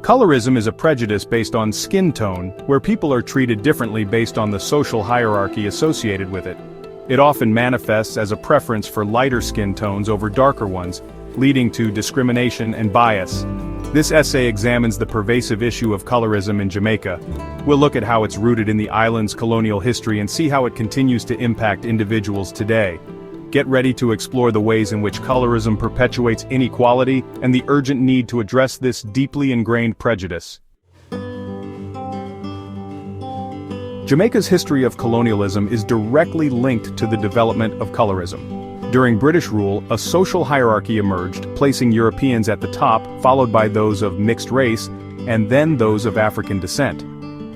Colorism is a prejudice based on skin tone, where people are treated differently based on the social hierarchy associated with it. It often manifests as a preference for lighter skin tones over darker ones, leading to discrimination and bias. This essay examines the pervasive issue of colorism in Jamaica. We'll look at how it's rooted in the island's colonial history and see how it continues to impact individuals today. Get ready to explore the ways in which colorism perpetuates inequality and the urgent need to address this deeply ingrained prejudice. Jamaica's history of colonialism is directly linked to the development of colorism. During British rule, a social hierarchy emerged, placing Europeans at the top, followed by those of mixed race, and then those of African descent.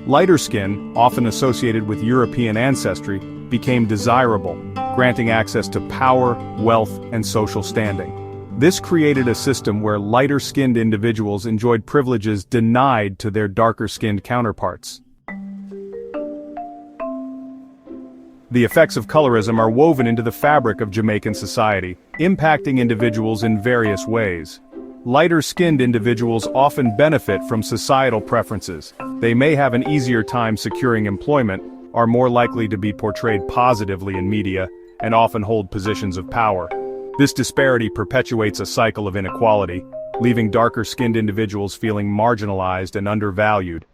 Lighter skin, often associated with European ancestry, became desirable, granting access to power, wealth, and social standing. This created a system where lighter-skinned individuals enjoyed privileges denied to their darker-skinned counterparts. The effects of colorism are woven into the fabric of Jamaican society, impacting individuals in various ways. Lighter-skinned individuals often benefit from societal preferences. They may have an easier time securing employment, are more likely to be portrayed positively in media, and often hold positions of power. This disparity perpetuates a cycle of inequality, leaving darker-skinned individuals feeling marginalized and undervalued.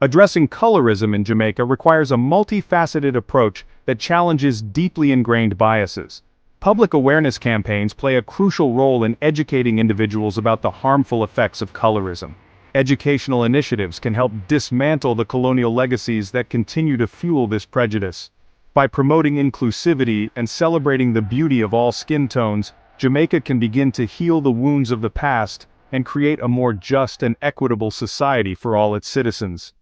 Addressing colorism in Jamaica requires a multifaceted approach that challenges deeply ingrained biases. Public awareness campaigns play a crucial role in educating individuals about the harmful effects of colorism. Educational initiatives can help dismantle the colonial legacies that continue to fuel this prejudice. By promoting inclusivity and celebrating the beauty of all skin tones, Jamaica can begin to heal the wounds of the past and create a more just and equitable society for all its citizens.